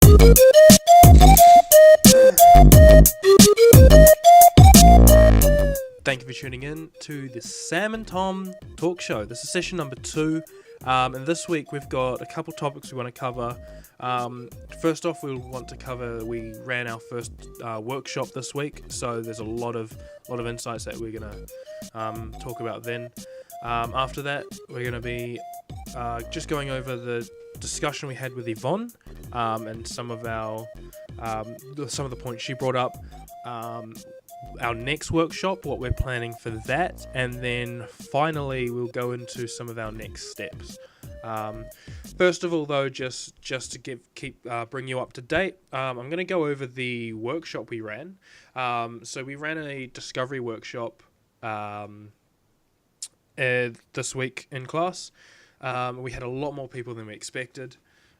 Thank you for tuning in to the Sam and Tom Talk Show. This is session number 2, and this week we've got a couple topics we want to cover. First off, we we ran our first workshop this week, so there's a lot of insights that we're going to talk about then. After that, we're going to be just going over the discussion we had with Yvonne and some of the points she brought up. Our next workshop, what we're planning for that, and then finally we'll go into some of our next steps. First of all, though, just to bring you up to date, I'm going to go over the workshop we ran. So we ran a discovery workshop this week in class. We had a lot more people than we expected.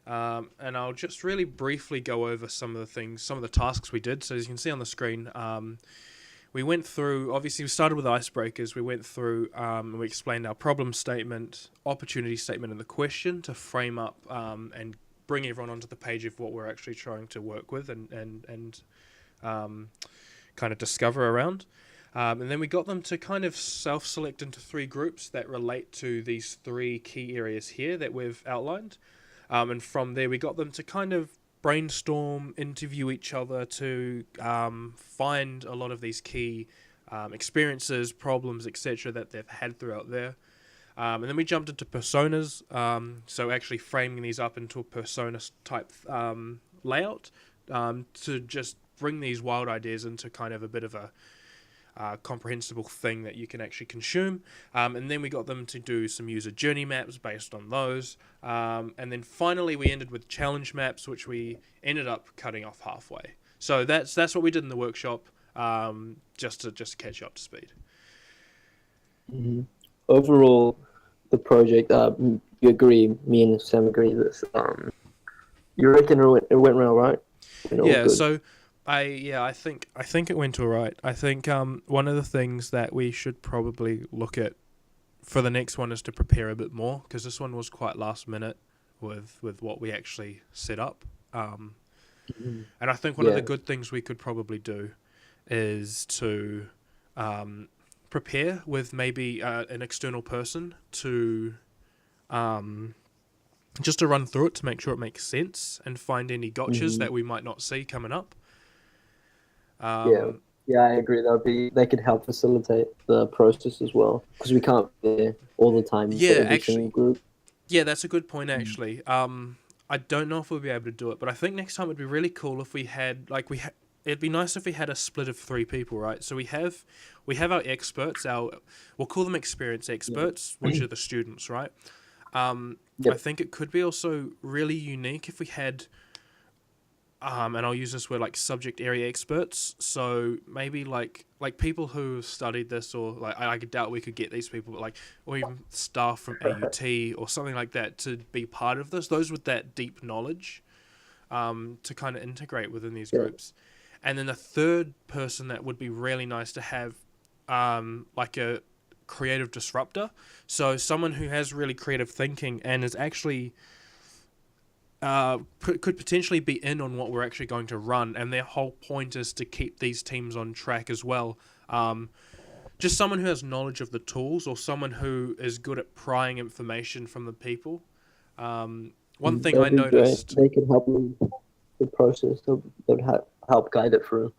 And I'll just really briefly go over some of the tasks we did. So as you can see on the screen, we went through, obviously we started with icebreakers. We went through and we explained our problem statement, opportunity statement, and the question to frame up and bring everyone onto the page of what we're actually trying to work with and kind of discover around. And then we got them to kind of self-select into 3 groups that relate to these 3 key areas here that we've outlined. And from there, we got them to kind of brainstorm, interview each other to find a lot of these key experiences, problems, etc. that they've had throughout there. And then we jumped into personas, so actually framing these up into a persona type layout to just bring these wild ideas into kind of a bit of a comprehensible thing that you can actually consume. And then we got them to do some user journey maps based on those. And then finally we ended with challenge maps, which we ended up cutting off halfway. So that's what we did in the workshop, just to catch you up to speed. Mm-hmm. Overall, the project, you agree, me and Sam agree this. You reckon it went well, right? Yeah, so I think it went all right. I think one of the things that we should probably look at for the next one is to prepare a bit more, because this one was quite last minute with what we actually set up. And I think one of the good things we could probably do is to prepare with maybe an external person to just to run through it to make sure it makes sense and find any gotchas that we might not see coming up. Yeah, I agree. They could help facilitate the process as well, because we can't be there all the time. Yeah, actually, group. Yeah, that's a good point. Actually, I don't know if we'll be able to do it, but I think next time it'd be really cool if we had it'd be nice if we had a split of 3 people, right? So we have our experts, we'll call them experienced experts, which are the students, right? I think it could be also really unique if we had. And I'll use this word, like subject area experts. So maybe like people who studied this, or I doubt we could get these people, but or even staff from AUT or something like that to be part of this. Those with that deep knowledge, to kind of integrate within these groups. And then the third person that would be really nice to have, like a creative disruptor. So someone who has really creative thinking and is actually. Could potentially be in on what we're actually going to run, and their whole point is to keep these teams on track as well. Just someone who has knowledge of the tools, or someone who is good at prying information from the people. One thing I noticed... They could help with the process. They'd help guide it through.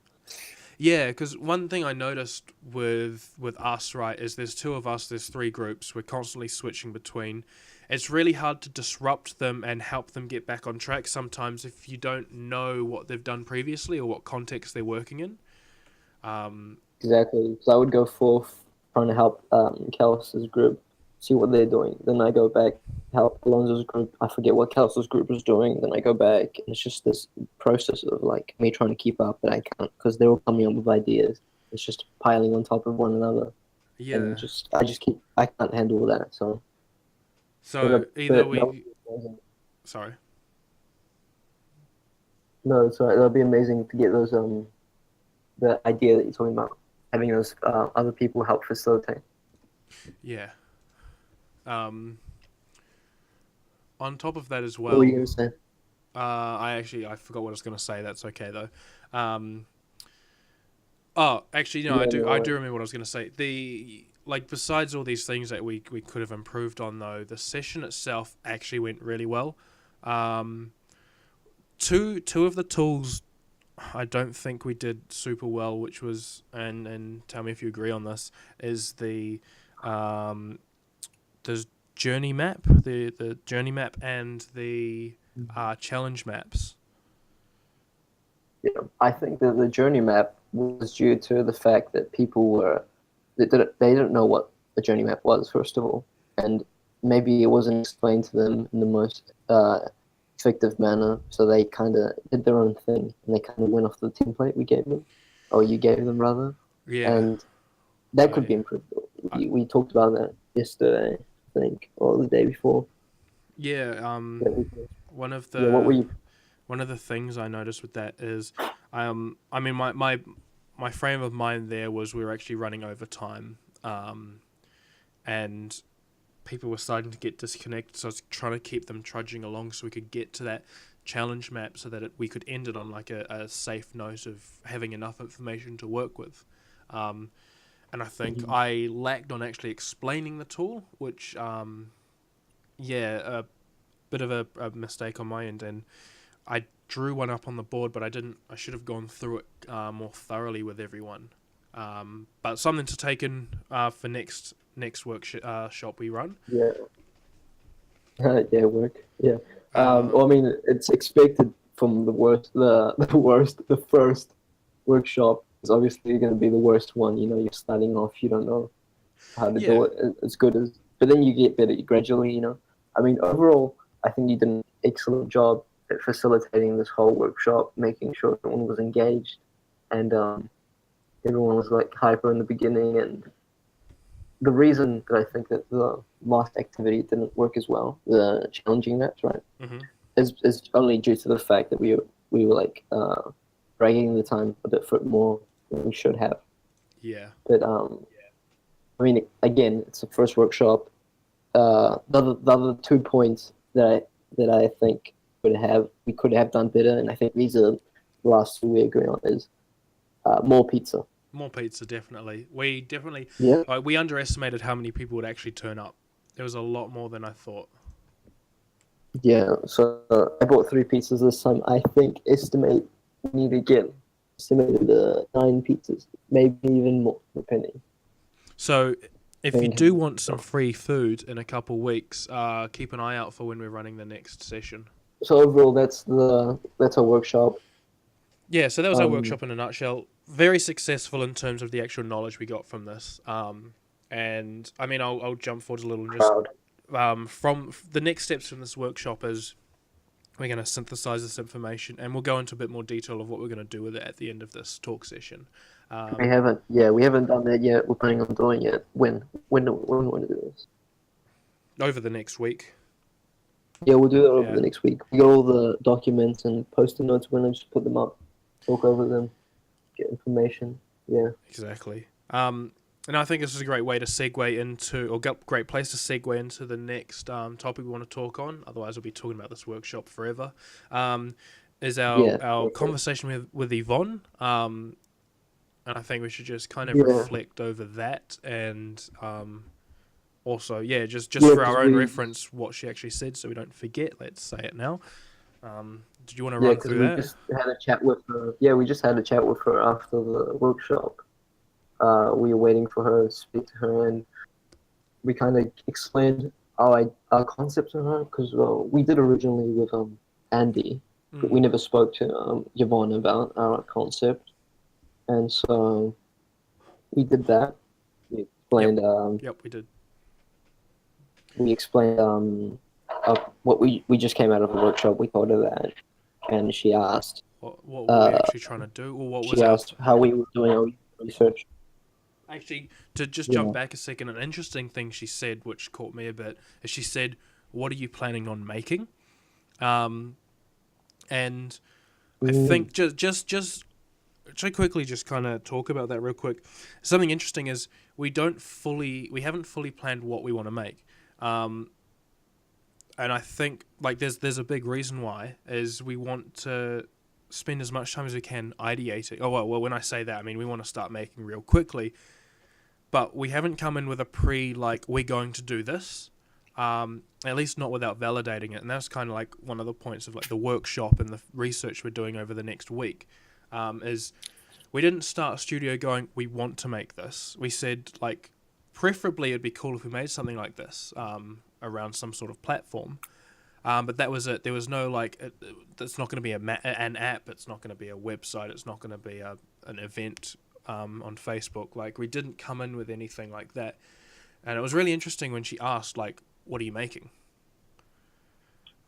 Yeah, because one thing I noticed with us, right, is there's 2 of us, there's 3 groups, we're constantly switching between. It's really hard to disrupt them and help them get back on track sometimes if you don't know what they've done previously or what context they're working in. Exactly. So I would go forth trying to help Kels's group, see what they're doing. Then I go back, help Alonso's group. I forget what Kels's group was doing. Then I go back. And it's just this process of me trying to keep up, but I can't, because they're all coming up with ideas. It's just piling on top of one another. Yeah. And I can't handle that, so... Sorry. No, it's alright. That'll be amazing to get those the idea that you're talking about, having those other people help facilitate. Yeah. On top of that as well. What were you gonna say? I forgot what I was going to say. That's okay though. Oh, actually, no, Yeah, I no, do remember what I was going to say. Besides all these things that we could have improved on, though, the session itself actually went really well. Um, two of the tools I don't think we did super well, which was, and tell me if you agree on this, is um, the journey map, the journey map, and the challenge maps. yeah, I think that the journey map was due to the fact that people were they didn't know what a journey map was, first of all, and maybe it wasn't explained to them in the most effective manner, so they kind of did their own thing and they kind of went off the template we gave them, or you gave them rather, Yeah, and that could I, be improved. I We talked about that yesterday, I think, or the day before. yeah. Yeah, One of yeah, what were the you? one of the things I noticed with that is, I mean, my frame of mind there was we were actually running over time, and people were starting to get disconnected. So I was trying to keep them trudging along so we could get to that challenge map so that we could end it on like a safe note of having enough information to work with. Um, and I think Mhm. I lacked on actually explaining the tool, which, yeah, a bit of a mistake on my end. And I drew one up on the board, but I didn't. I should have gone through it more thoroughly with everyone. But something to take in for next workshop we run. Yeah, yeah, work. Yeah. Uh, Well, I mean, it's expected from the worst, the worst, the first workshop is obviously going to be the worst one. You know, you're starting off, you don't know how to yeah, do it as good as, but then you get better gradually. You know, I mean, overall, I think you did an excellent job at facilitating this whole workshop, making sure everyone was engaged, and everyone was like hyper in the beginning. And the reason that I think that the last activity didn't work as well, the challenging maps, right? hmm is only due to the fact that we were like dragging the time a bit for more than we should have. yeah, But I mean, again, it's the first workshop. The other 2 points that I think we could have done better, and I think these are the last two we agree on is more pizza. more pizza definitely. We definitely Yeah, we underestimated how many people would actually turn up. There was a lot more than I thought. yeah. So I bought 3 pizzas this time. I think we need to get estimated 9 pizzas, maybe even more, depending. So if you do Depending want some free food in a couple weeks, keep an eye out for when we're running the next session. So overall, that's a workshop. Yeah, so that was our Um, workshop in a nutshell. Very successful in terms of the actual knowledge we got from this. And I mean, I'll jump forward a little and just proud. from the next steps from this workshop is we're going to synthesize this information and we'll go into a bit more detail of what we're going to do with it at the end of this talk session. Um, We haven't done that yet. We're planning on doing it. When we want to do this? over the next week. Yeah, we'll do that over Yeah, the next week. We got all the documents and post-it notes. We're gonna just put them up, talk over them, get information. Yeah, exactly. And I think this is a great way to segue into, or great place to segue into the next topic we want to talk on. Otherwise, we'll be talking about this workshop forever. Is yeah, our okay. conversation with Yvonne. And I think we should just kind of Yeah, reflect over that and also, yeah, just yeah. for Because our own we reference, what she actually said, so we don't forget. Let's say it now. Did you want to yeah, run because through we that? just had a chat with her. Yeah, we just had a chat with her after the workshop. We were waiting for her to speak to her, and we kind of explained our concept to her because we did originally with Andy, but we Mm. never spoke to Yvonne about our concept, and so we did that. We Yep, explained yep, we did. we explained what we just came out of a workshop. We told her that, and What were we uh, actually trying to do, or what was she our asked how we were doing our research. actually, to just jump Yeah. back a second, an interesting thing she said, which caught me a bit, is she said, "What are you planning on making?" Um, and I Mm, think just should I quickly just kind of talk about that real quick. Something interesting is we haven't fully planned what we want to make. Um, And I think like there's a big reason why is we want to spend as much time as we can ideating. Oh well, when I say that, I mean we want to start making real quickly, but we haven't come in with a like we're going to do this. At least not without validating it, and that's kind of like one of the points of like the workshop and the research we're doing over the next week. Is we didn't start a studio going, we want to make this. We said like, preferably it'd be cool if we made something like this around some sort of platform. But that was it. There was no like, it's not going to be an app. It's not going to be a website. It's not going to be an event on Facebook. Like we didn't come in with anything like that. And it was really interesting when she asked like, what are you making?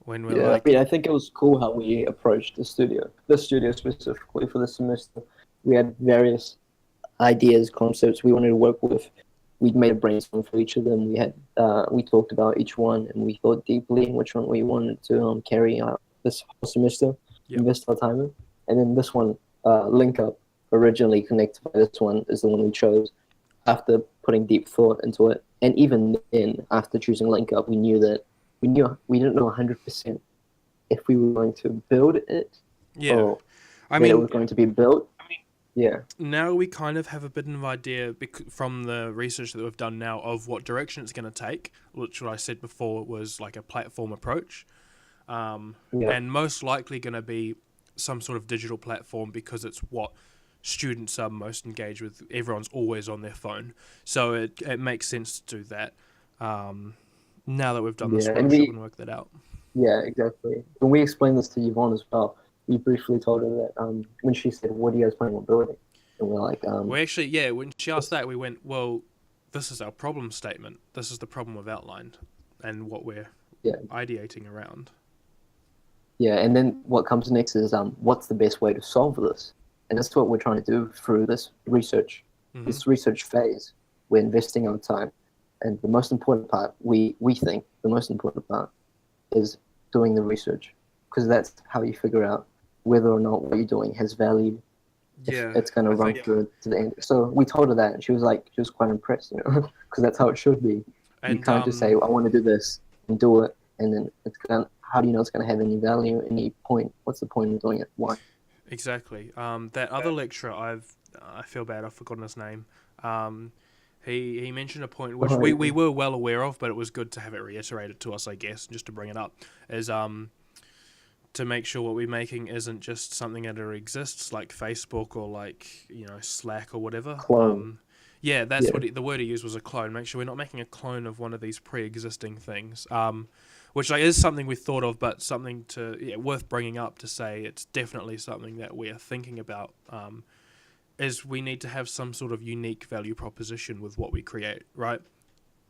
When we're Yeah, like, I mean, I think it was cool how we approached the studio. The studio specifically for the semester, we had various ideas, concepts we wanted to work with. We'd made a brainstorm for each of them. We talked about each one, and we thought deeply in which one we wanted to carry out this whole semester, invest our time in. And then this one, Link Up, originally connected by this one, is the one we chose after putting deep thought into it. And even then, after choosing Link Up, we didn't know 100% if we were going to build it. yeah, or I that it mean, was going to be built. Yeah. now we kind of have a bit of an idea from the research that we've done now of what direction it's going to take, which what I said before was like a platform approach, and most likely going to be some sort of digital platform because it's what students are most engaged with. Everyone's always on their phone, so it makes sense to do that. Now that we've done this workshop and worked that out. Yeah, exactly. When we explained this to Yvonne as well, we briefly told her that when she said, "What do you guys plan on building?" And we're like, we actually, when she asked that, we went, well, this is our problem statement. This is the problem we've outlined and what we're ideating around. Yeah, and then what comes next is what's the best way to solve this? And that's what we're trying to do through this research. Mm-hmm. This research phase, we're investing our time. And the most important part, we think the most important part is doing the research, because that's how you figure out whether or not what you're doing has value. Yeah, it's going to run through to the end. So we told her that, and she was quite impressed, because that's how it should be. And, you can't just say, I want to do this and do it, and then how do you know it's going to have any value, any point? What's the point of doing it? Why? Exactly. That other lecturer, I feel bad, I've forgotten his name. He mentioned a point which we were well aware of, but it was good to have it reiterated to us, I guess, just to bring it up, is to make sure what we're making isn't just something that exists like Facebook or like, Slack or whatever. Clone. What the word he used was a clone. Make sure we're not making a clone of one of these pre-existing things, which is something we thought of, but something worth bringing up to say it's definitely something that we're thinking about. Is we need to have some sort of unique value proposition with what we create, right?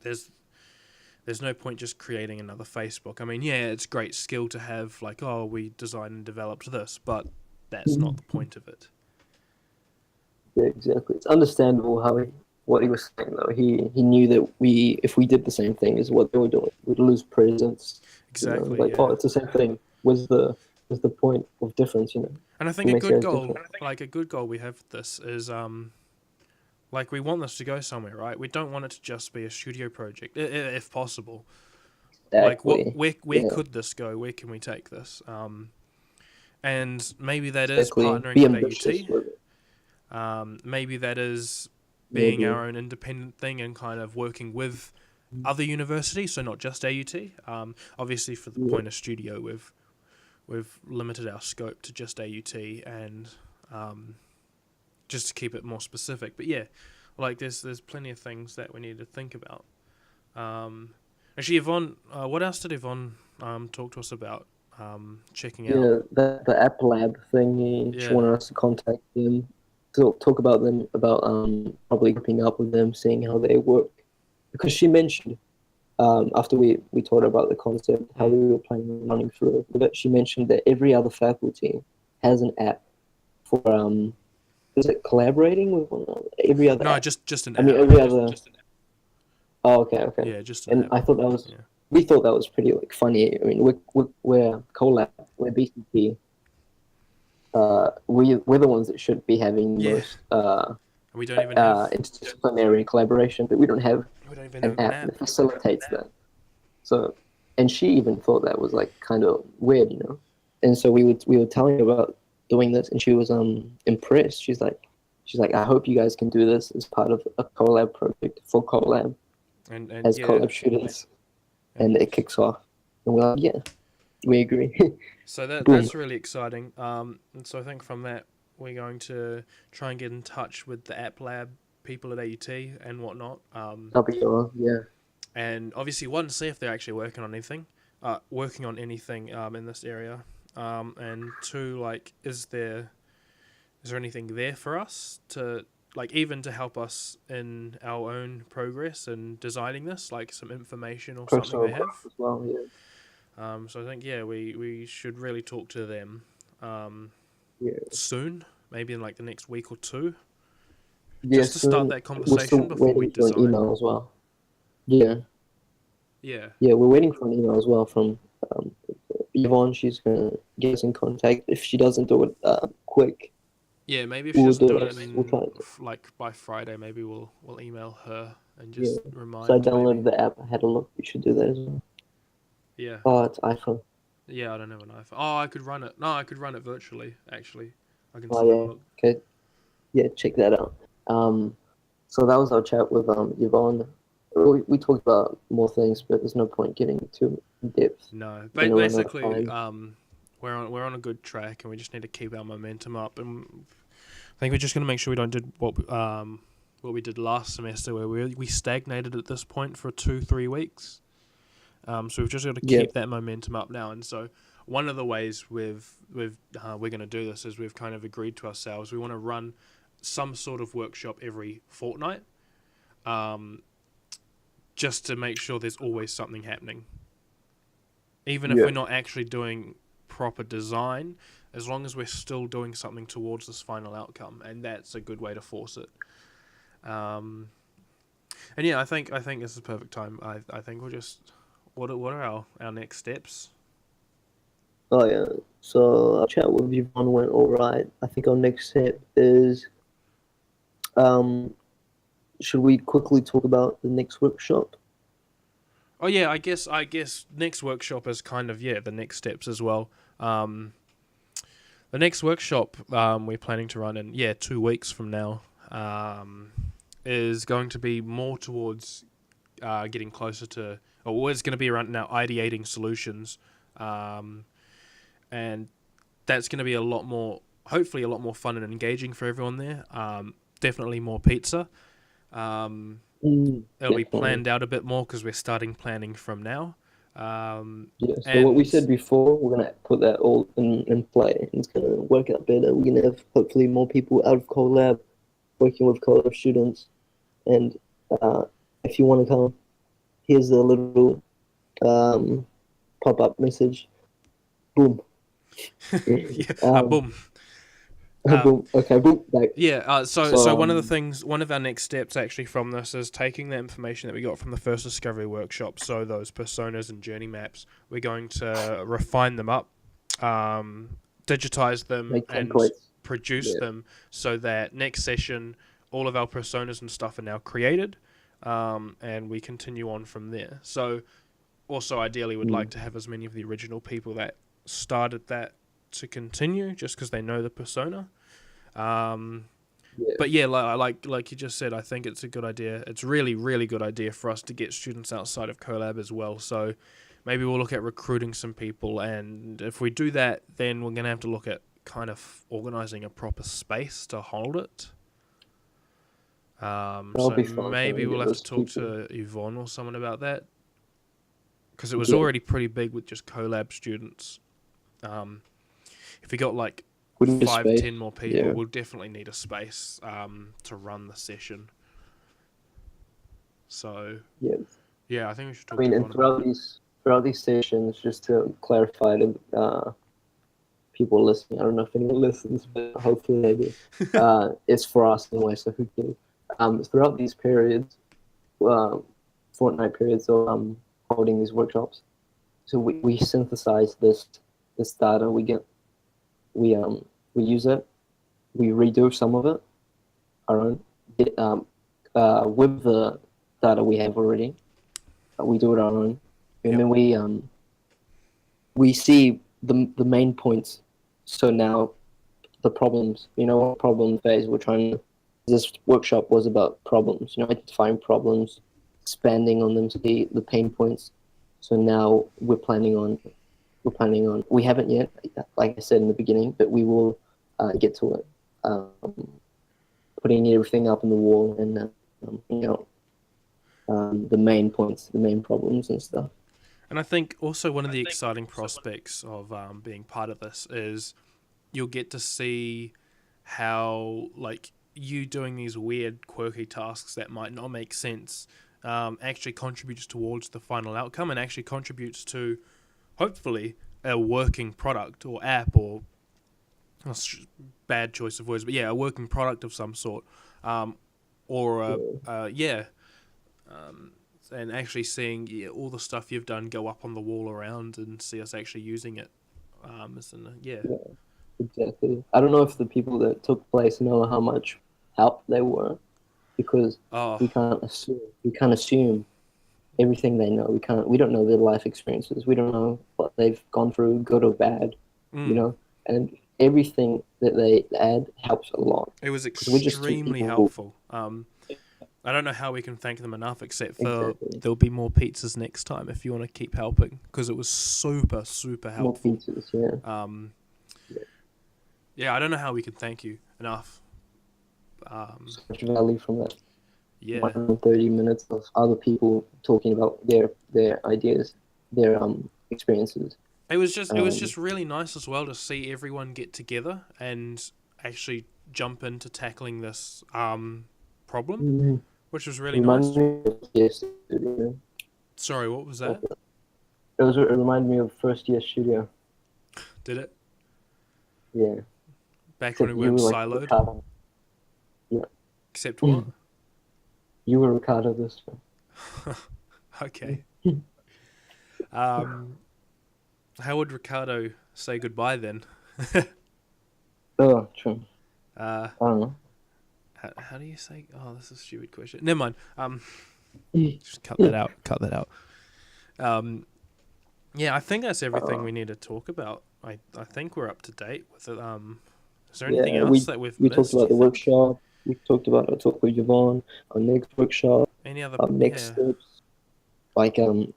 There's no point just creating another Facebook. I mean, it's a great skill to have, like, we designed and developed this, but that's not the point of it. Yeah, exactly. It's understandable what he was saying, though. He knew that if we did the same thing as what they were doing, we'd lose presence. Exactly. It's the same thing. Was the point of difference, And I think a good goal we have with this is we want this to go somewhere, right? We don't want it to just be a studio project, if possible. Exactly. Like, where could this go? Where can we take this? And maybe that is partnering with AUT. Maybe that is being our own independent thing and kind of working with other universities, so not just AUT. Obviously, for the point of studio, we've limited our scope to just AUT and just to keep it more specific. But there's plenty of things that we need to think about. Actually, Yvonne, what else did Yvonne talk to us about checking out? Yeah, the App Lab thing. She wanted us to contact them, to talk about probably grouping up with them, seeing how they work. Because she mentioned, after we told her about the concept, how we were planning on running through it, she mentioned that every other faculty has an app for is it collaborating with one another? Every other app. just an app. I mean, every other. Oh, okay. Yeah, just an app. I thought that was. Yeah. We thought that was pretty funny. I mean, we're Colab, we're BCP. We're the ones that should be having most. We don't even have interdisciplinary collaboration, but we don't have an app that facilitates that. So and she even thought that was like kind of weird, you know. And so we were telling her about doing this, and she was impressed. She's like, I hope you guys can do this as part of a collab project for collab and as yeah, collab students, and and it kicks off, and we're like, yeah, we agree. so Boom. that's really exciting. And so I think from that we're going to try and get in touch with the App Lab people at AUT and whatnot. WR, yeah, And obviously one, see if they're actually working on anything in this area. And two, like, is there anything there for us to, like, even to help us in our own progress in designing this, like some information or something personal they have. growth as well. Yeah, So I think, yeah, we should really talk to them yeah, soon, maybe in like the next week or two, yeah. just to start Soon that we're still conversation before we waiting for an design. email as well. Yeah, Yeah, yeah, we're waiting for an email as well from Yvonne. She's gonna get us in contact. If she doesn't do it quick, yeah. Maybe if she we'll doesn't do do it it. We'll try it. like by Friday, maybe we'll email her and Yeah. just So I remind downloaded maybe. the app. I had a look. You should do that as well. Yeah, Oh, it's iPhone. yeah. I don't have an iPhone. Oh, I could run it. No, I could run it virtually. Actually, I can Oh still have a yeah. look. Okay. Yeah, check that out. Um, so that was our chat with Yvonne. We talked about more things, but there's no point getting too in depth. No, We're gonna run out of basically, time. we're on a good track, and we just need to keep our momentum up. And I think we're just gonna make sure we don't do what we did last semester, where we stagnated at this point for 2-3 weeks. So we've just got to Yeah. keep that momentum up now. And so one of the ways we're going to do this is we've kind of agreed to ourselves we want to run some sort of workshop every fortnight, just to make sure there's always something happening. Even if Yeah. we're not actually doing proper design, as long as we're still doing something towards this final outcome, and that's a good way to force it. And yeah, I think this is the perfect time. I think we'll just what are our next steps? Oh yeah. So our chat with Yvonne went all right. I think our next step is um, should we quickly talk about the next workshop? Oh yeah, I guess next workshop is kind of, yeah, the next steps as well. Um, the next workshop we're planning to run in, yeah, 2 weeks from now, is going to be more towards getting closer to, or it's going to be around now ideating solutions, um, and that's going to be a lot more, hopefully a lot more fun and engaging for everyone there. Definitely more pizza. Um, It'll be Definitely. planned out a bit more because we're starting planning from now. Um, Yeah. So what we and said before, we're gonna put that all in play. It's gonna work out better. We're gonna have hopefully more people out of collab working with collab students. And uh, if you want to come, here's the little um, pop-up message. Boom. yeah, Um, boom. Um, boom. Okay, boom. Back. yeah. So So one of the things, one of our next steps actually from this is taking the information that we got from the first discovery workshop. So those personas and journey maps, we're going to refine them up, digitize them, make and templates. produce Yeah. them so that next session, all of our personas and stuff are now created, and we continue on from there. So also ideally would like to have as many of the original people that started that to continue, just because they know the persona. Um, Yeah. but yeah, like you just said, I think it's a good idea. It's really, really good idea for us to get students outside of Collab as well. So maybe we'll look at recruiting some people, and if we do that, then we're gonna have to look at kind of organizing a proper space to hold it. That'll So be fun trying maybe to we'll get have to those talk people. to Yvonne or someone about that, because it was Yeah. already pretty big with just Collab students. If we got like We need a five, space. 10 more people, Yeah. we'll definitely need a space to run the session. So Yeah. yeah, I think we should I talk to mean, and Yvonne about throughout these sessions, just to clarify to people listening, I don't know if anyone listens, but hopefully they do. that. It's for us anyway, so who cares? Throughout these periods, uh, fortnight periods of holding these workshops, so we synthesize this data we get. We use it. We redo some of it our own. With the data we have already, we do it our own. and then we see the main points. So now the problems, what problem phase we're trying to. This workshop was about problems, identifying problems, expanding on them, see the pain points. So now we're planning on. We haven't yet, like I said in the beginning, but we will get to it. Putting everything up on the wall and the main points, the main problems and stuff. And I think also one of the exciting prospects of being part of this is you'll get to see how, like, you doing these weird, quirky tasks that might not make sense actually contributes towards the final outcome and actually contributes to, hopefully, a working product or app or bad choice of words, but yeah, a working product of some sort, and actually seeing all the stuff you've done go up on the wall around and see us actually using it. Yeah, exactly. I don't know if the people that took place know how much help they were, because we can't assume everything they know. We don't know their life experiences. We don't know what they've gone through, good or bad. And everything that they add helps a lot. It was extremely helpful. I don't know how we can thank them enough, except for there'll be more pizzas next time if you want to keep helping, because it was super, super helpful. More pizzas, yeah. I don't know how we can thank you enough. So much value from that. Yeah. 130 minutes of other people talking about their ideas, their experiences. It was just really nice as well to see everyone get together and actually jump into tackling this problem, which was really nice. Sorry, what was that? It reminded me of first year studio. Did it? Yeah. Back when we weren't siloed. Ricardo. Yeah. Except what? You were Ricardo this time. Okay. How would Ricardo say goodbye then? Oh, true. I don't know. How do you say? Oh, this is a stupid question. Never mind. Just cut that out. Cut that out. Yeah, I think that's everything we need to talk about. I think we're up to date with it. Is there anything else that we've missed? We talked about the workshop. We talked about our talk with Yvonne, our next workshop. Any other next steps? Like talking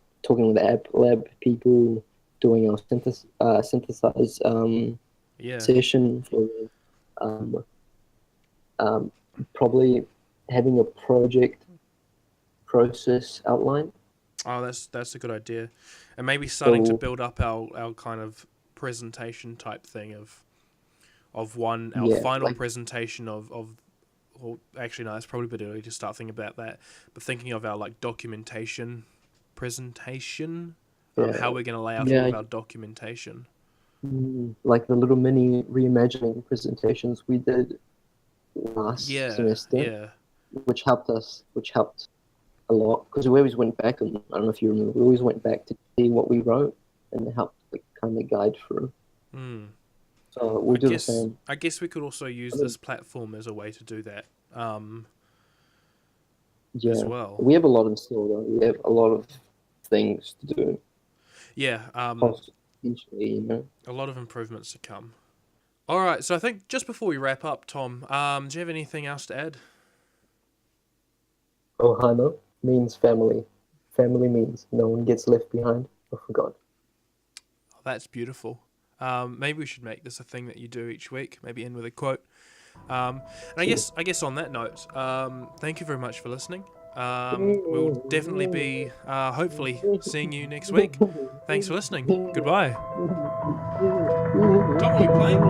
with the lab people, doing our synthesize session for probably having a project process outline. Oh, that's a good idea, and maybe starting to build up our kind of presentation type thing of our final presentation of. Well, actually, no, it's probably a bit early to start thinking about that. But thinking of our like documentation presentation, how we're going to lay out all of our documentation. Like the little mini reimagining presentations we did last semester, which helped a lot, because we always went back, and I don't know if you remember, we always went back to see what we wrote and help kind of guide through. So we'll do the same. I guess we could also use this platform as a way to do that as well. We have a lot in store, though. We have a lot of things to do. Yeah. Eventually, a lot of improvements to come. All right, so I think just before we wrap up, Tom, do you have anything else to add? Ohana means family. Family means no one gets left behind or forgotten. Oh, that's beautiful. Maybe we should make this a thing that you do each week. Maybe end with a quote. And I guess on that note, thank you very much for listening. We'll definitely be hopefully seeing you next week. Thanks for listening. Goodbye. Tom, are we playing?